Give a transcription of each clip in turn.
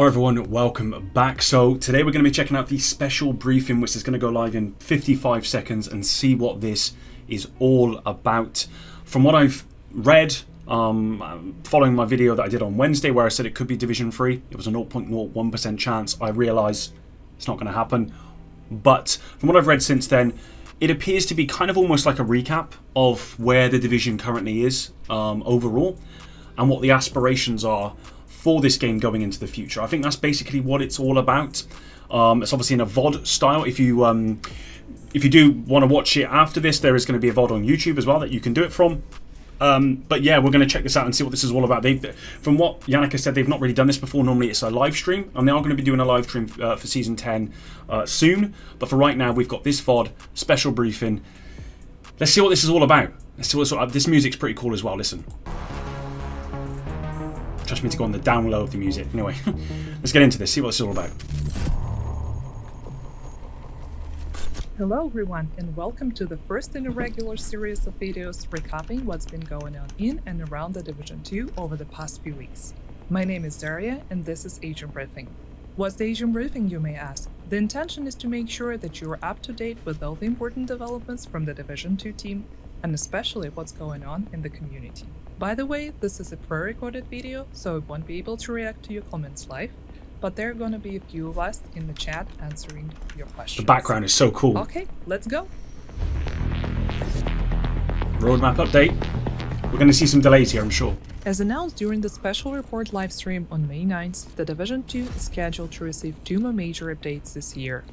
Alright everyone, welcome back. So today we're going to be checking out the special briefing which is going to go live in 55 seconds and see what this is all about. From what I've read, following my video that I did on Wednesday where I said it could be Division 3, it was a 0.01% chance. I realise it's not going to happen. But from what I've read since then, it appears to be kind of almost like a recap of where the Division currently is overall and what the aspirations are for this game going into the future. I think that's basically what it's all about. It's obviously in a VOD style. If you do want to watch it after this, there is going to be a VOD on YouTube as well that you can do it from. But yeah, we're going to check this out and see what this is all about. From what Yannick has said, they've not really done this before. Normally it's a live stream, and they are going to be doing a live stream for Season 10 soon. But for right now, we've got this VOD, special briefing. Let's see what this is all about. Let's see what this music's pretty cool as well, listen. Trust me to go on the down low of the music. Anyway, let's get into this, see what it's all about. Hello everyone, and welcome to the first in a regular series of videos recapping what's been going on in and around the Division 2 over the past few weeks. My name is Daria, and this is Agent Briefing. What's the Agent Briefing, you may ask? The intention is to make sure that you are up to date with all the important developments from the Division 2 team, and especially what's going on in the community. By the way, this is a pre-recorded video, so I won't be able to react to your comments live, but there are gonna be a few of us in the chat answering your questions. The background is so cool. Okay, let's go. Roadmap update. We're going to see some delays here, I'm sure. As announced during the special report livestream on May 9th, the Division 2 is scheduled to receive 2 more major updates this year.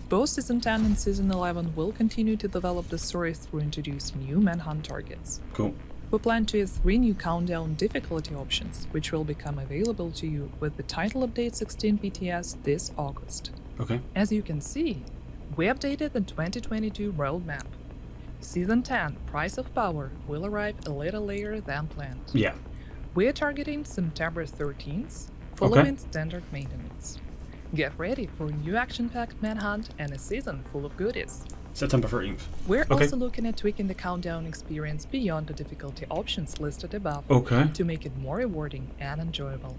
Both Season 10 and Season 11 will continue to develop the story through introducing new manhunt targets. Cool. We plan to add 3 new countdown difficulty options, which will become available to you with the title update 16 BTS this August. Okay. As you can see, we updated the 2022 roadmap. Season 10, Price of Power, will arrive a little later than planned. Yeah. We are targeting September 13th, following standard maintenance. Get ready for a new action-packed manhunt and a season full of goodies. September 13th. We're also looking at tweaking the countdown experience beyond the difficulty options listed above to make it more rewarding and enjoyable.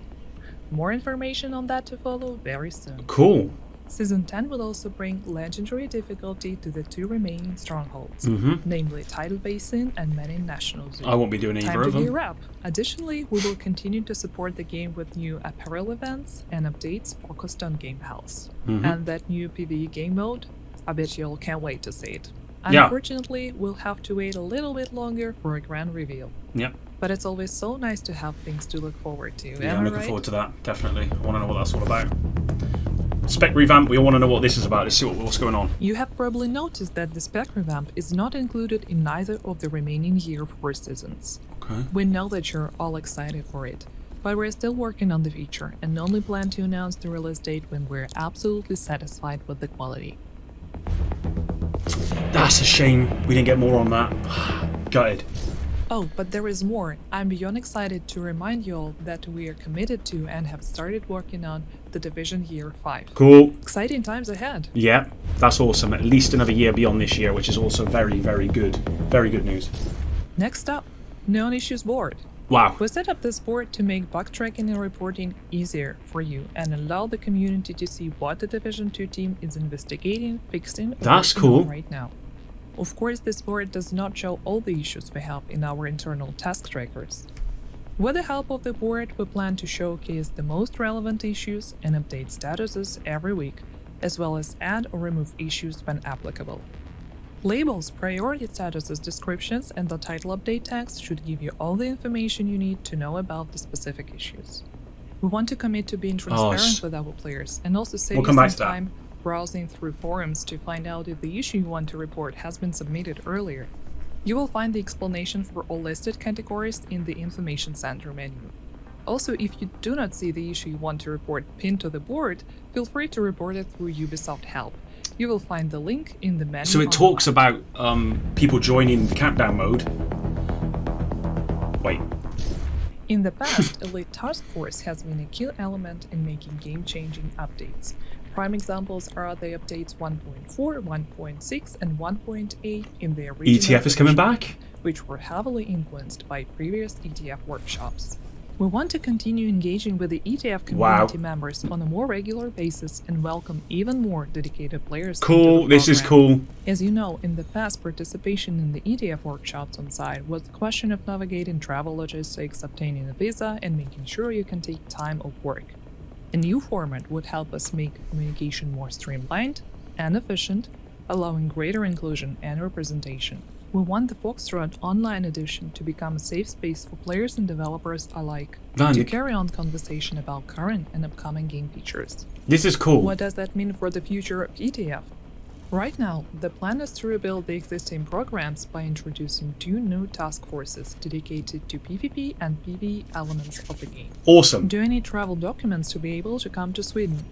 More information on that to follow very soon. Cool. Season 10 will also bring legendary difficulty to the 2 remaining strongholds, namely Tidal Basin and Manin National Zoo. I won't be doing either of them. Time to gear up. Additionally, we will continue to support the game with new apparel events and updates focused on game health. And that new PvE game mode, I bet you all can't wait to see it. Unfortunately, we'll have to wait a little bit longer for a grand reveal. Yep. But it's always so nice to have things to look forward to. Yeah, I'm looking forward to that, definitely. I want to know what that's all about. Spec Revamp, we all want to know what this is about. Let's see what's going on. You have probably noticed that the Spec Revamp is not included in neither of the remaining Year 4 seasons. Okay. We know that you're all excited for it, but we're still working on the feature and only plan to announce the release date when we're absolutely satisfied with the quality. That's a shame we didn't get more on that. Gutted. Oh, but there is more. I'm beyond excited to remind you all that we are committed to and have started working on the Division Year 5. Cool. Exciting times ahead. Yeah, that's awesome. At least another year beyond this year, which is also very, very good. Very good news. Next up, Known Issues Board. Wow. We set up this board to make bug tracking and reporting easier for you and allow the community to see what the Division 2 team is investigating, fixing, or that's working cool. on right now. Of course, this board does not show all the issues we have in our internal task trackers. With the help of the board, we plan to showcase the most relevant issues and update statuses every week, as well as add or remove issues when applicable. Labels, priority statuses, descriptions, and the title update tags should give you all the information you need to know about the specific issues. We want to commit to being transparent with our players and also save you some time browsing through forums to find out if the issue you want to report has been submitted earlier. You will find the explanation for all listed categories in the Information Center menu. Also, if you do not see the issue you want to report pinned to the board, feel free to report it through Ubisoft Help. You will find the link in the menu. So it talks about people joining the countdown mode. Wait. In the past, Elite Task Force has been a key element in making game-changing updates. Prime examples are the updates 1.4, 1.6, and 1.8 in the original ETF is coming back? which were heavily influenced by previous ETF workshops. We want to continue engaging with the ETF community members on a more regular basis and welcome even more dedicated players. Cool, this is cool. As you know, in the past, participation in the ETF workshops on site was a question of navigating travel logistics, obtaining a visa, and making sure you can take time off work. A new format would help us make communication more streamlined and efficient, allowing greater inclusion and representation. We want the Foxtrot Online Edition to become a safe space for players and developers alike, to carry on conversation about current and upcoming game features. This is cool. What does that mean for the future of ETF? Right now, the plan is to rebuild the existing programs by introducing 2 new task forces dedicated to PvP and Pve elements of the game. Awesome. Do you need travel documents to be able to come to Sweden?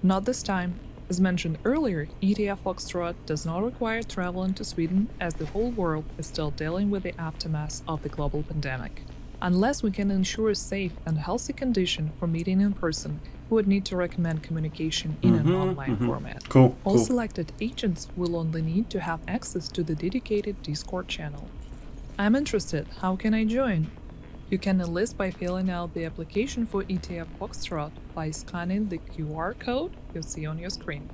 Not this time. As mentioned earlier, ETF Foxtrot does not require travel into Sweden, as the whole world is still dealing with the aftermath of the global pandemic. Unless we can ensure a safe and healthy condition for meeting in person, we would need to recommend communication in an online format. Cool. All selected agents will only need to have access to the dedicated Discord channel. I'm interested, how can I join? You can enlist by filling out the application for ETF Foxtrot by scanning the QR code you see on your screen.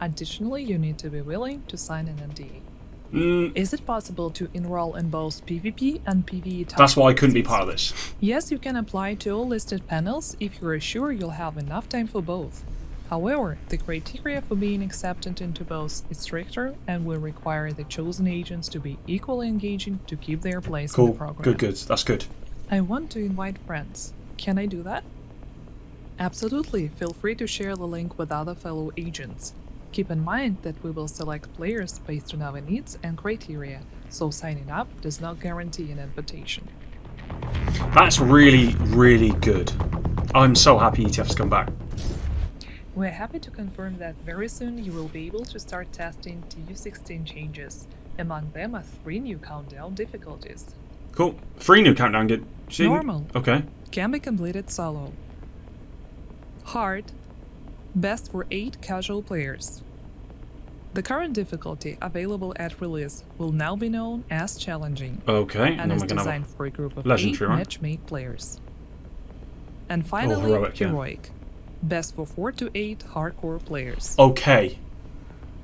Additionally, you need to be willing to sign an NDA. Is it possible to enroll in both PvP and Pve tasks? That's why I couldn't be part of this. Yes, you can apply to all listed panels if you're sure you'll have enough time for both. However, the criteria for being accepted into both is stricter and will require the chosen agents to be equally engaging to keep their place in the program. Good. That's good. I want to invite friends. Can I do that? Absolutely, feel free to share the link with other fellow agents. Keep in mind that we will select players based on our needs and criteria, so signing up does not guarantee an invitation. That's really, really good. I'm so happy ETF's come back. We're happy to confirm that very soon you will be able to start testing TU16 changes. Among them are 3 new countdown difficulties. Cool. 3 new countdown get. Normal. Okay. Can be completed solo. Hard. Best for 8 casual players. The current difficulty available at release will now be known as challenging. Okay. And is designed for a group of 8 match-made players. And finally, heroic. Best for 4 to 8 hardcore players. Okay.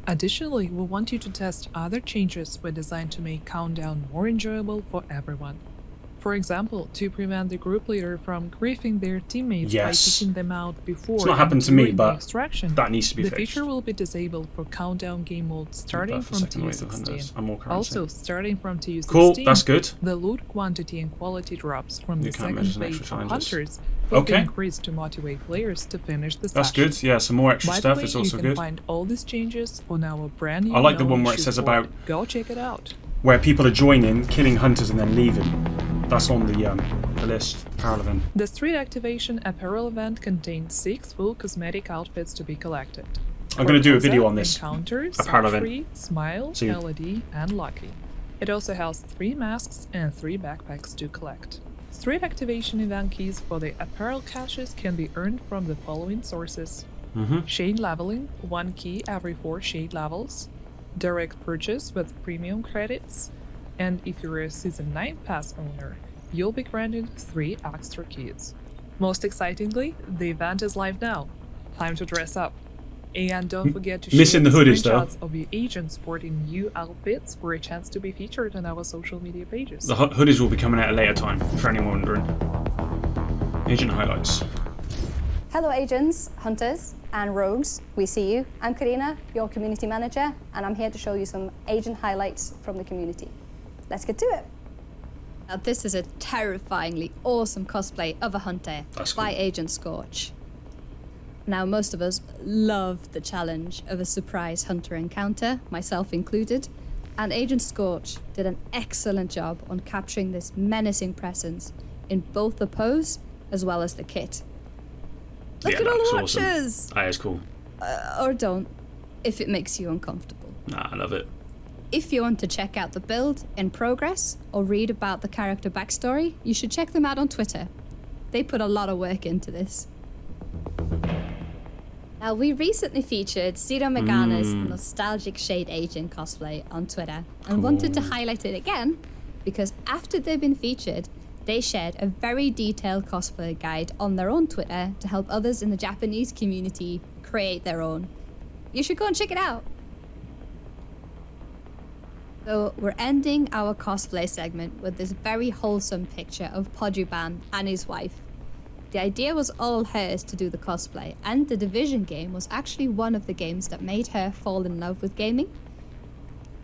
Additionally, we want you to test other changes we're designed to make Countdown more enjoyable for everyone. For example, to prevent the group leader from griefing their teammates by kicking them out before it's not happened to me, but extraction, that needs to be the fixed. feature will be disabled for Countdown game mode starting from TU16. Also, starting from TU16, cool, that's good. The loot quantity and quality drops from the second phase of Hunters will be increased to motivate players to finish the session. That's good, yeah, some more extra stuff is also good. You can find all these changes on our brand new I like the one where it says about... Go check it out. Where people are joining, killing hunters and then leaving. That's on the list, apparel event. The street activation apparel event contains 6 full cosmetic outfits to be collected. I'm going to do a video on this Encounters, apparel event. Smile, LED, and Lucky. It also has 3 masks and 3 backpacks to collect. Street activation event keys for the apparel caches can be earned from the following sources. Shade leveling, 1 key every 4 shade levels. Direct purchase with premium credits. And if you're a Season 9 pass owner, you'll be granted 3 extra keys. Most excitingly, the event is live now. Time to dress up. And don't forget to share screenshots of your agents sporting new outfits for a chance to be featured on our social media pages. The hoodies will be coming at a later time, for anyone wondering. Agent highlights. Hello agents, hunters, and rogues, we see you. I'm Karina, your community manager, and I'm here to show you some agent highlights from the community. Let's get to it. Now, this is a terrifyingly awesome cosplay of a hunter by Agent Scorch. Now, most of us love the challenge of a surprise hunter encounter, myself included, and Agent Scorch did an excellent job on capturing this menacing presence in both the pose as well as the kit. Look at all the watchers! Awesome. That is cool. Or don't, if it makes you uncomfortable. Nah, I love it. If you want to check out the build in progress or read about the character backstory, you should check them out on Twitter. They put a lot of work into this. Now, we recently featured Zero Megana's nostalgic Shade Agent cosplay on Twitter and wanted to highlight it again because after they've been featured, they shared a very detailed cosplay guide on their own Twitter to help others in the Japanese community create their own. You should go and check it out. So we're ending our cosplay segment with this very wholesome picture of Podriban and his wife. The idea was all hers to do the cosplay, and the Division game was actually one of the games that made her fall in love with gaming.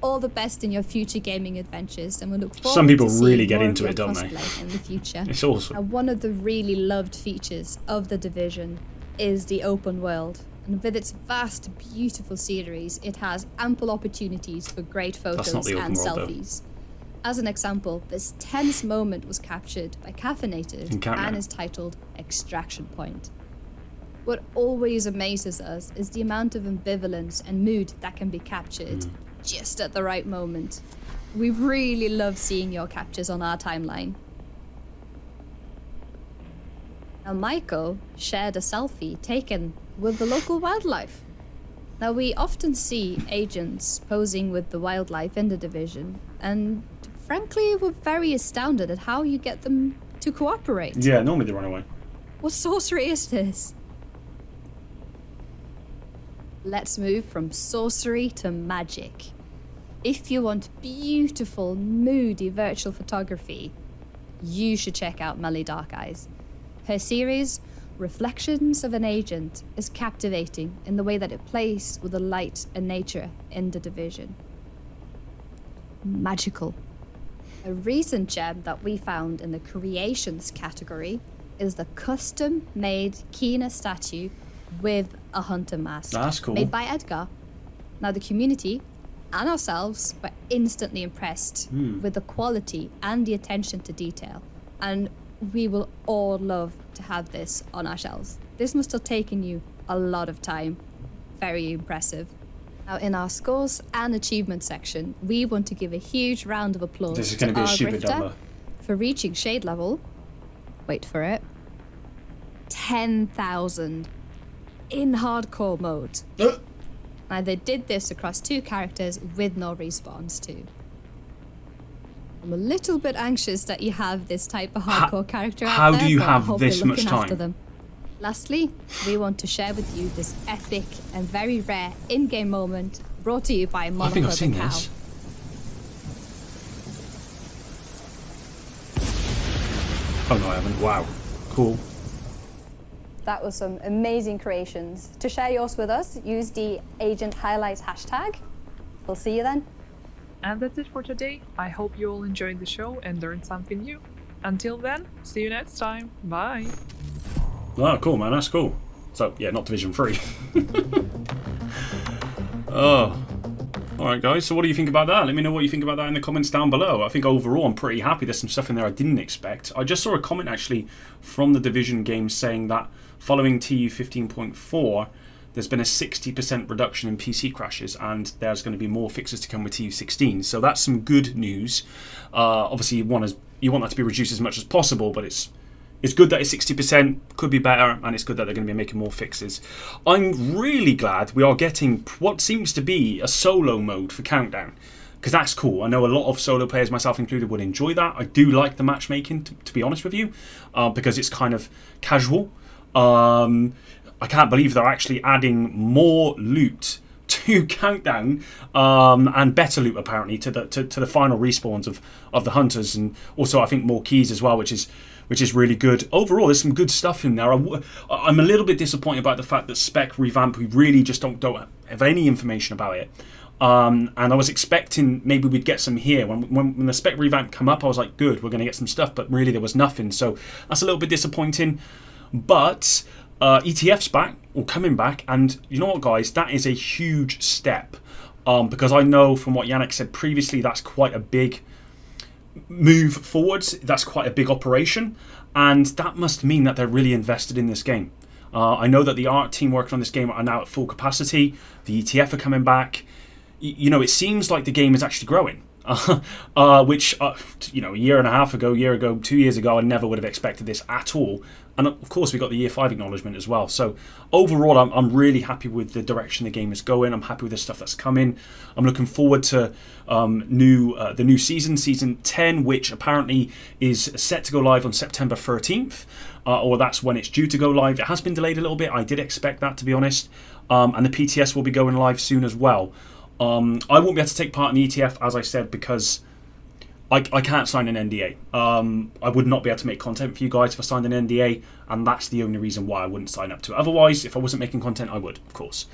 All the best in your future gaming adventures, and we look forward Some people to seeing really get more into of it, your don't they? cosplay in the future. It's awesome. And one of the really loved features of the Division is the open world. And with its vast, beautiful sceneries, it has ample opportunities for great photos not the open and world, though. selfies. As an example, this tense moment was captured by Caffeinated and is titled Extraction Point. What always amazes us is the amount of ambivalence and mood that can be captured just at the right moment. We really love seeing your captures on our timeline. Now, Maiko shared a selfie taken with the local wildlife. Now, we often see agents posing with the wildlife in the Division, and frankly, we're very astounded at how you get them to cooperate. Yeah, normally they run away. What sorcery is this? Let's move from sorcery to magic. If you want beautiful, moody virtual photography, you should check out Melly Dark Eyes. Her series, Reflections of an Agent, is captivating in the way that it plays with the light and nature in the Division. Magical. A recent gem that we found in the creations category is the custom-made Kina statue with a hunter mask. That's cool. Made by Edgar. Now, the community and ourselves were instantly impressed with the quality and the attention to detail, and we will all love to have this on our shelves. This must have taken you a lot of time. Very impressive. Now, in our scores and achievements section, we want to give a huge round of applause This is going to be a stupid Grifter number. for reaching shade level, wait for it, 10,000 in hardcore mode. Now, they did this across 2 characters with no respawns too. I'm a little bit anxious that you have this type of hardcore character out how there, do you but I have hope this you're much looking time? after them. Lastly, we want to share with you this epic and very rare in-game moment brought to you by Monaco I think I've the seen Cow. this. Oh no, I haven't. Wow. Cool. That was some amazing creations. To share yours with us, use the Agent Highlights hashtag. We'll see you then. And that's it for today. I hope you all enjoyed the show and learned something new. Until then, see you next time. Bye. Oh, cool, man. That's cool. So, yeah, not Division 3. Oh. Alright, guys. So what do you think about that? Let me know what you think about that in the comments down below. I think overall I'm pretty happy. There's some stuff in there I didn't expect. I just saw a comment, actually, from the Division game saying that following TU 15.4, there's been a 60% reduction in PC crashes, and there's going to be more fixes to come with TU 16. So that's some good news. Obviously, you want that to be reduced as much as possible, but it's good that it's 60%, could be better, and it's good that they're going to be making more fixes. I'm really glad we are getting what seems to be a solo mode for Countdown, because that's cool. I know a lot of solo players, myself included, would enjoy that. I do like the matchmaking, to be honest with you, because it's kind of casual. I can't believe they're actually adding more loot to Countdown, and better loot apparently to the final respawns of the hunters, and also I think more keys as well, which is really good. Overall, there's some good stuff in there. I'm a little bit disappointed about the fact that Spec Revamp, we really just don't have any information about it. And I was expecting maybe we'd get some here. When the Spec Revamp come up, I was like, good, we're going to get some stuff, but really there was nothing. So that's a little bit disappointing. But ETF's back, or coming back, and you know what, guys, that is a huge step. Because I know from what Yannick said previously, that's quite a big move forwards. That's quite a big operation, and that must mean that they're really invested in this game. I know that the art team working on this game are now at full capacity. The ETF are coming back. You know, it seems like the game is actually growing. which you know, a year and a half ago, 2 years ago, I never would have expected this at all. And of course, we got the year 5 acknowledgement as well. So overall, I'm really happy with the direction the game is going. I'm happy with the stuff that's coming. I'm looking forward to the new season 10, which apparently is set to go live on September 13th, or that's when it's due to go live. It has been delayed a little bit. I did expect that, to be honest. And the PTS will be going live soon as well. I won't be able to take part in the ETF, as I said, because I can't sign an NDA. I would not be able to make content for you guys if I signed an NDA, and that's the only reason why I wouldn't sign up to it. Otherwise, if I wasn't making content, I would, of course.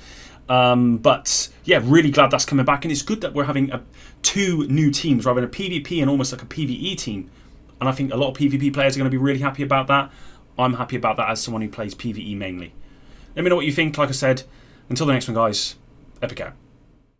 But yeah, really glad that's coming back, and it's good that we're having 2 new teams. We're having a PvP and almost like a PvE team, and I think a lot of PvP players are going to be really happy about that. I'm happy about that as someone who plays PvE mainly. Let me know what you think. Like I said, until the next one, guys, epic out.